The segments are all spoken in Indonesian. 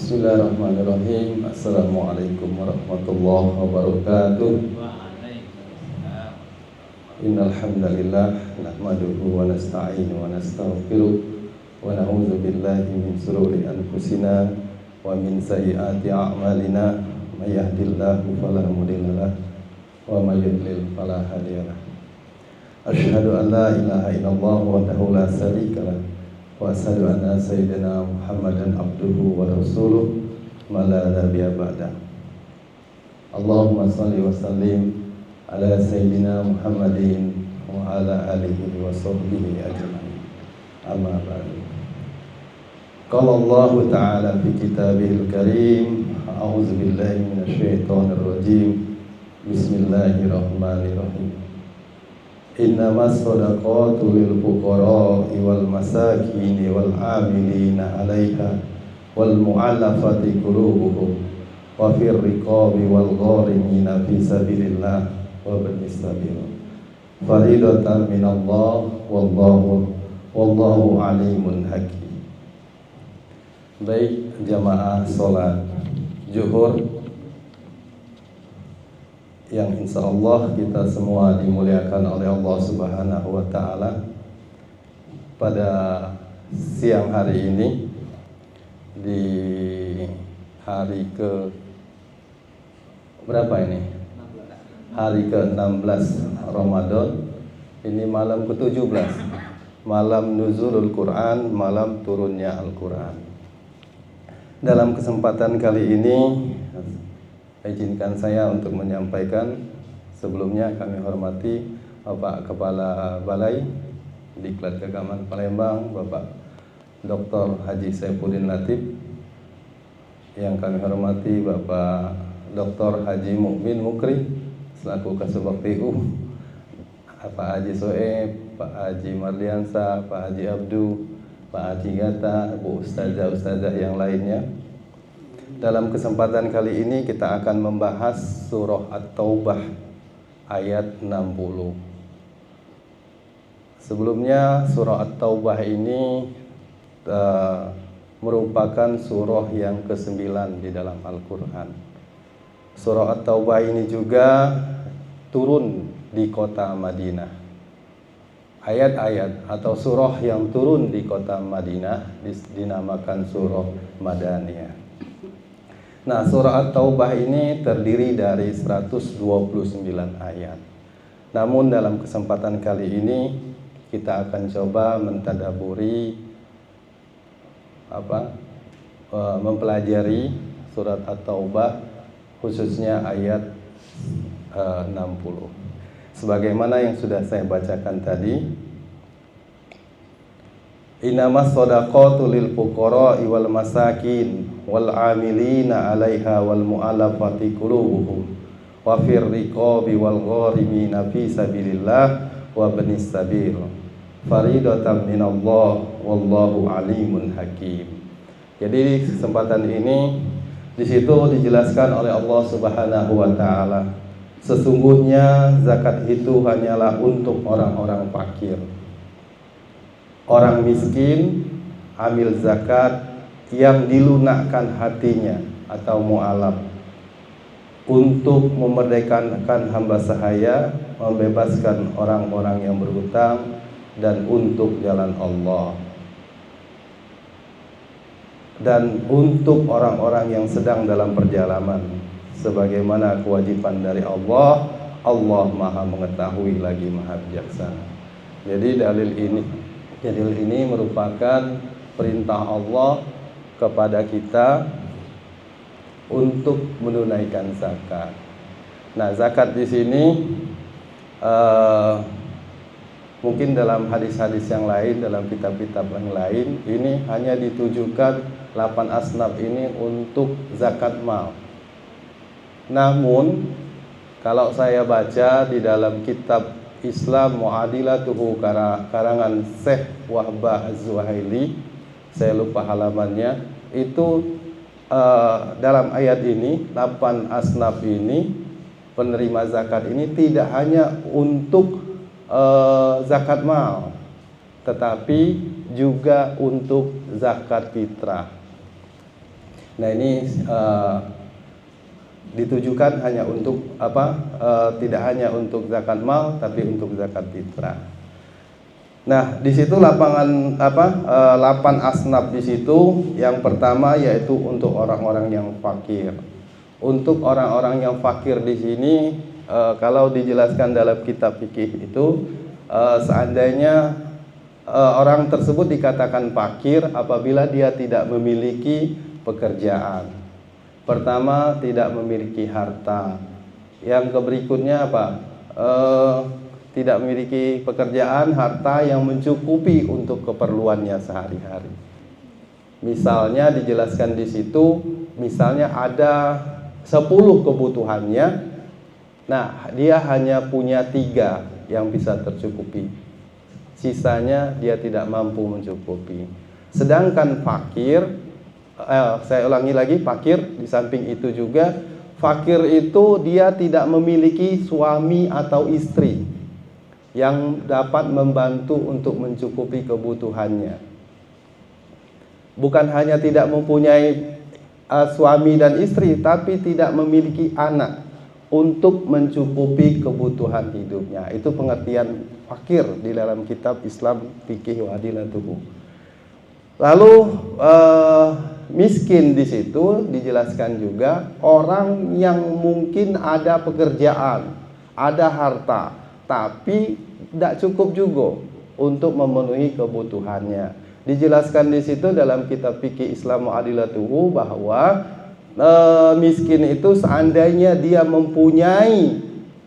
Bismillahirrahmanirrahim. Assalamualaikum warahmatullahi wabarakatuh. Innal hamdalillah nahmaduhu wa nasta'inu wa nastaghfiruh wa na'udzu billahi min shururi anfusina wa min sayyiati a'malina. May yahdihillahu fala mudhillalah wa may yudlil fala hadiyalah. Asyhadu an la ilaha illallah wahdahu la syarikalah wa asyhadu anna sayyidina Muhammadan abduhu wa rasuluh ma la nabiyya ba'da. Allahumma shalli wa sallim ala sayyidina Muhammadin wa ala alihi wa sahbihi ajma'in. Amma ba'du. Qala Allah ta'ala fi kitabihil karim, a'udzu billahi minasy syaithanir rajim. Bismillahirrahmanirrahim. Innamas shadaqatu lil fuqara'i wal masakini wal 'amilina 'alaiha wal mu'allafati qulubuhum wa fir riqabi wal gharimina fi sabilillah wa ibnis sabil. Faridatan minallah wallahu alimun hakim. Baik jamaah salat zuhur yang insya Allah kita semua dimuliakan oleh Allah Subhanahu wa Ta'ala. Pada siang hari ini, di hari ke berapa ini? Hari ke-16 Ramadan. Ini malam ke-17, malam nuzulul Quran, malam turunnya Al-Quran. Dalam kesempatan kali ini, izinkan saya untuk menyampaikan, sebelumnya kami hormati Bapak Kepala Balai Diklat Keagamaan Palembang, Bapak Dr. Haji Saifuddin Latif. Yang kami hormati Bapak Dr. Haji Mukmin Mukri selaku Kasubag TU, Pak Haji Soeb, Pak Haji Mardiansa, Pak Haji Abdu, Pak Haji Gata, Bu Ustazah yang lainnya. Dalam kesempatan kali ini kita akan membahas surah At-Taubah ayat 60. Sebelumnya surah At-Taubah ini merupakan surah yang ke-9 di dalam Al-Quran. Surah At-Taubah ini juga turun di kota Madinah. Ayat-ayat atau surah yang turun di kota Madinah dinamakan surah Madaniyah. Nah, surah At-Taubah ini terdiri dari 129 ayat. Namun dalam kesempatan kali ini kita akan coba mentadaburi mempelajari surat At-Taubah, khususnya ayat 60. Sebagaimana yang sudah saya bacakan tadi, innamas shadaqatu lil fuqara'i wal masakin wal 'amilina 'alaiha wal mu'allafati qulubuhum wa fir riqabi wal gharimina fi sabilillah wa ibnis sabil. Faridatan minallah wallahu alimun hakim. Jadi di kesempatan ini di situ dijelaskan oleh Allah Subhanahu wa Ta'ala, sesungguhnya zakat itu hanyalah untuk orang-orang fakir, orang miskin, amil zakat yang dilunakkan hatinya atau mu'alaf, untuk memerdekakan hamba sahaya, membebaskan orang-orang yang berhutang, dan untuk jalan Allah, dan untuk orang-orang yang sedang dalam perjalanan, sebagaimana kewajiban dari Allah. Allah Maha mengetahui lagi Maha bijaksana. Jadi dalil ini merupakan perintah Allah kepada kita untuk menunaikan zakat. Nah, zakat di sini mungkin dalam hadis-hadis yang lain, dalam kitab-kitab yang lain, ini hanya ditujukan 8 asnaf ini untuk zakat mal. Namun kalau saya baca di dalam kitab Islam Mu'adilatuhu karangan Syekh Wahbah Az-Zuhaili, saya lupa halamannya, itu dalam ayat ini 8 asnaf ini, penerima zakat ini tidak hanya untuk zakat mal, tetapi juga untuk zakat fitrah. Nah ini ditujukan hanya untuk tidak hanya untuk zakat mal, tapi untuk zakat fitrah. Nah, di situ lapangan 8 asnaf di situ. Yang pertama yaitu untuk orang-orang yang fakir. Untuk orang-orang yang fakir di sini, kalau dijelaskan dalam kitab fikih itu, seandainya orang tersebut dikatakan fakir apabila dia tidak memiliki pekerjaan. Pertama, tidak memiliki harta. Yang berikutnya apa? Tidak memiliki pekerjaan, harta yang mencukupi untuk keperluannya sehari-hari. Misalnya dijelaskan di situ, misalnya ada 10 kebutuhannya, nah dia hanya punya 3 yang bisa tercukupi, sisanya dia tidak mampu mencukupi. Sedangkan fakir, saya ulangi lagi, fakir di samping itu juga, fakir itu dia tidak memiliki suami atau istri yang dapat membantu untuk mencukupi kebutuhannya. Bukan hanya tidak mempunyai suami dan istri, tapi tidak memiliki anak untuk mencukupi kebutuhan hidupnya. Itu pengertian fakir di dalam kitab Islam Fikih wa Adilatuhu. Lalu miskin di situ dijelaskan juga orang yang mungkin ada pekerjaan, ada harta, tapi tidak cukup juga untuk memenuhi kebutuhannya. Dijelaskan di situ dalam kitab fikih Islam Adilatuhu bahwa miskin itu seandainya dia mempunyai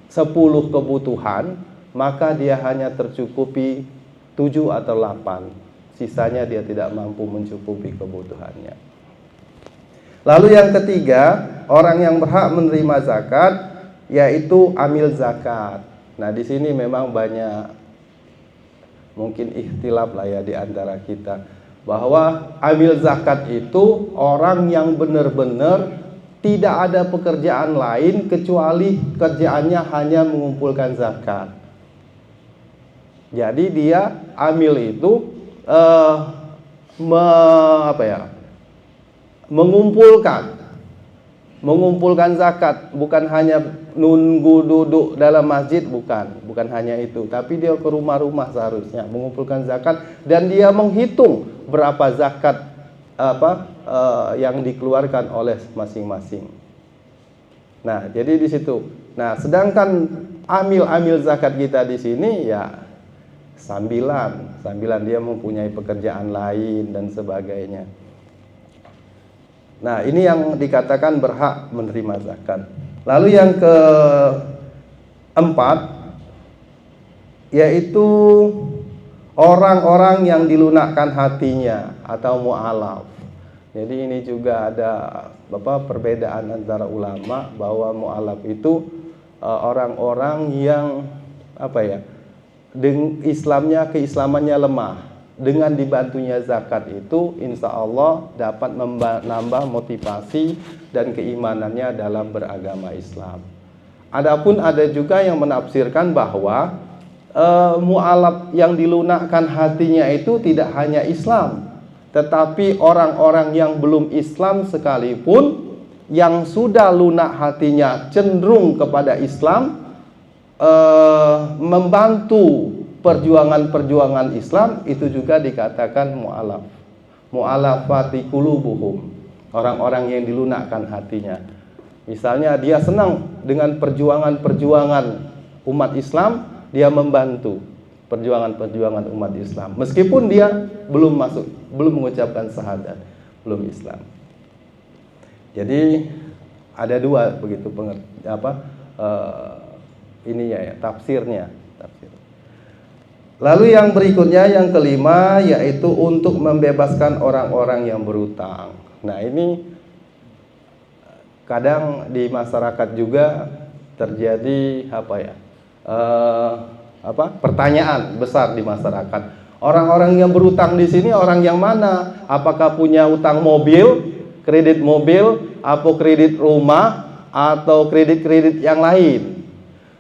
10 kebutuhan, maka dia hanya tercukupi 7 atau 8. Sisanya dia tidak mampu mencukupi kebutuhannya. Lalu yang ketiga, orang yang berhak menerima zakat yaitu amil zakat. Nah, di sini memang banyak mungkin ikhtilaf lah ya di antara kita, bahwa amil zakat itu orang yang benar-benar tidak ada pekerjaan lain kecuali kerjaannya hanya mengumpulkan zakat. Jadi dia amil itu mengumpulkan zakat, bukan hanya nunggu duduk dalam masjid, bukan hanya itu, tapi dia ke rumah-rumah seharusnya mengumpulkan zakat, dan dia menghitung berapa zakat yang dikeluarkan oleh masing-masing. Nah, jadi di situ. Nah, sedangkan amil zakat kita di sini ya sambilan dia mempunyai pekerjaan lain dan sebagainya. Nah, ini yang dikatakan berhak menerima zakat. Lalu yang keempat yaitu orang-orang yang dilunakkan hatinya atau mu'alaf. Jadi ini juga ada perbedaan antara ulama bahwa mu'alaf itu orang-orang yang keislamannya lemah. Dengan dibantunya zakat itu, insya Allah dapat menambah motivasi dan keimanannya dalam beragama Islam. Adapun ada juga yang menafsirkan bahwa mu'alaf yang dilunakkan hatinya itu tidak hanya Islam, tetapi orang-orang yang belum Islam sekalipun yang sudah lunak hatinya cenderung kepada Islam, membantu perjuangan-perjuangan Islam, itu juga dikatakan mu'alaf. Mu'alafati qulubuhum, orang-orang yang dilunakkan hatinya. Misalnya dia senang dengan perjuangan-perjuangan umat Islam, dia membantu perjuangan-perjuangan umat Islam meskipun dia belum mengucapkan syahadat, belum Islam. Jadi ada dua begitu tafsirnya. Lalu yang berikutnya, yang kelima, yaitu untuk membebaskan orang-orang yang berutang. Nah, ini kadang di masyarakat juga terjadi pertanyaan besar di masyarakat. Orang-orang yang berutang di sini orang yang mana? Apakah punya utang mobil, kredit mobil, atau kredit rumah, atau kredit-kredit yang lain?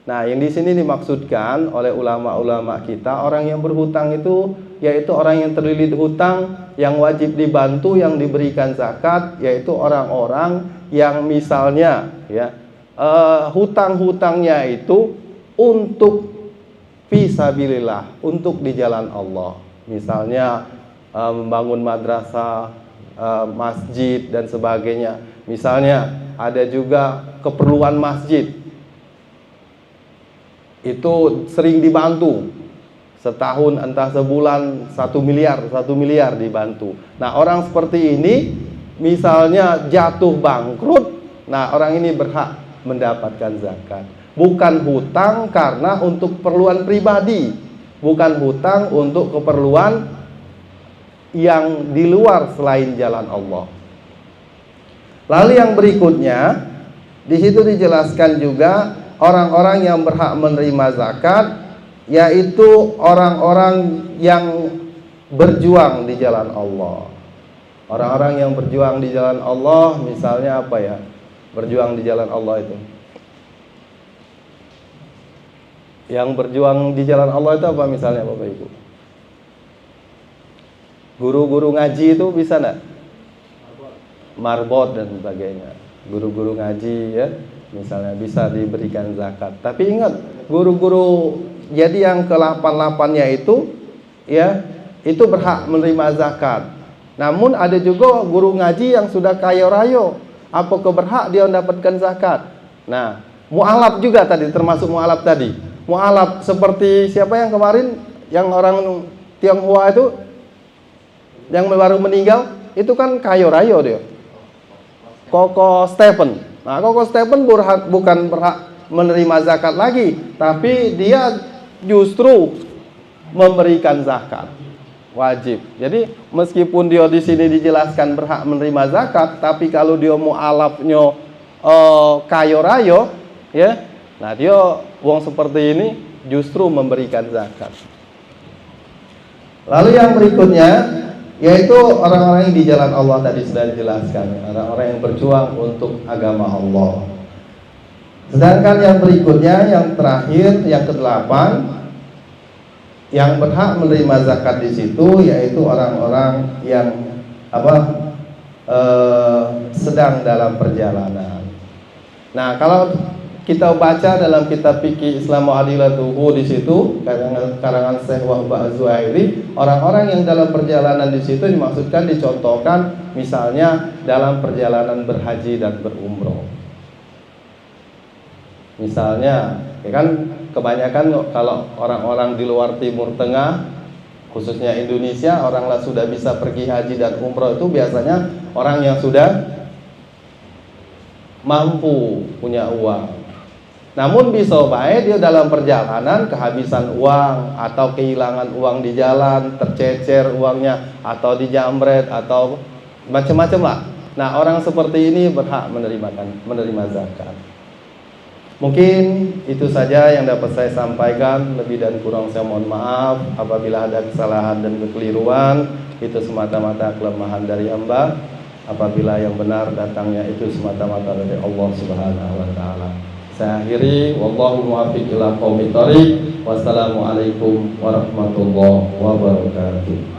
Nah, yang di sini dimaksudkan oleh ulama-ulama kita, orang yang berhutang itu yaitu orang yang terlilit hutang yang wajib dibantu, yang diberikan zakat, yaitu orang-orang yang misalnya ya hutang-hutangnya itu untuk fisabilillah, untuk di jalan Allah. Misalnya membangun madrasah, masjid dan sebagainya. Misalnya ada juga keperluan masjid, itu sering dibantu. Setahun entah sebulan 1 miliar dibantu. Nah, orang seperti ini misalnya jatuh bangkrut, nah orang ini berhak mendapatkan zakat. Bukan hutang karena untuk keperluan pribadi, bukan hutang untuk keperluan yang di luar selain jalan Allah. Lalu yang berikutnya, di situ dijelaskan juga orang-orang yang berhak menerima zakat, yaitu orang-orang yang berjuang di jalan Allah. Orang-orang yang berjuang di jalan Allah, misalnya apa ya? Berjuang di jalan Allah itu. Yang berjuang di jalan Allah itu apa misalnya Bapak Ibu? Guru-guru ngaji itu bisa enggak? Marbot dan sebagainya. Guru-guru ngaji ya, misalnya bisa diberikan zakat. Tapi ingat, guru-guru jadi yang ke-88-nya itu ya, itu berhak menerima zakat. Namun ada juga guru ngaji yang sudah kaya raya, apa keberhak dia mendapatkan zakat? Nah, mu'alaf juga tadi, termasuk mu'alaf tadi. Mu'alaf seperti siapa yang kemarin, yang orang Tionghoa itu, yang baru meninggal, itu kan kaya raya dia. Koko Stephen. Nah, Koko Stephen bukan berhak menerima zakat lagi, tapi dia justru memberikan zakat wajib. Jadi meskipun dia di sini dijelaskan berhak menerima zakat, tapi kalau dia mu'alafnya kaya raya, ya, nah dia wong seperti ini justru memberikan zakat. Lalu yang berikutnya yaitu orang-orang yang di jalan Allah tadi sudah dijelaskan, orang-orang yang berjuang untuk agama Allah. Sedangkan yang berikutnya, yang terakhir, yang ke-8, yang berhak menerima zakat di situ yaitu orang-orang yang sedang dalam perjalanan. Nah, kalau kita baca dalam kitab fikih Islam Mu'adilatuhu di situ karangan Syekh Wahbah Az-Zuhairi, orang-orang yang dalam perjalanan di situ dimaksudkan, dicontohkan misalnya dalam perjalanan berhaji dan berumroh. Misalnya, ya kan kebanyakan kalau orang-orang di luar Timur Tengah, khususnya Indonesia, orang sudah bisa pergi haji dan umroh itu biasanya orang yang sudah mampu, punya uang. Namun bisa baik dia dalam perjalanan kehabisan uang atau kehilangan uang di jalan, tercecer uangnya atau dijamret atau macam-macam lah. Nah, orang seperti ini berhak menerima zakat. Mungkin itu saja yang dapat saya sampaikan. Lebih dan kurang saya mohon maaf. Apabila ada kesalahan dan kekeliruan, itu semata-mata kelemahan dari hamba. Apabila yang benar datangnya itu semata-mata dari Allah Subhanahu wa taala. Saya akhiri, wallahu muwaffiq ila aqwamit thoriq. Wassalamualaikum warahmatullahi wabarakatuh.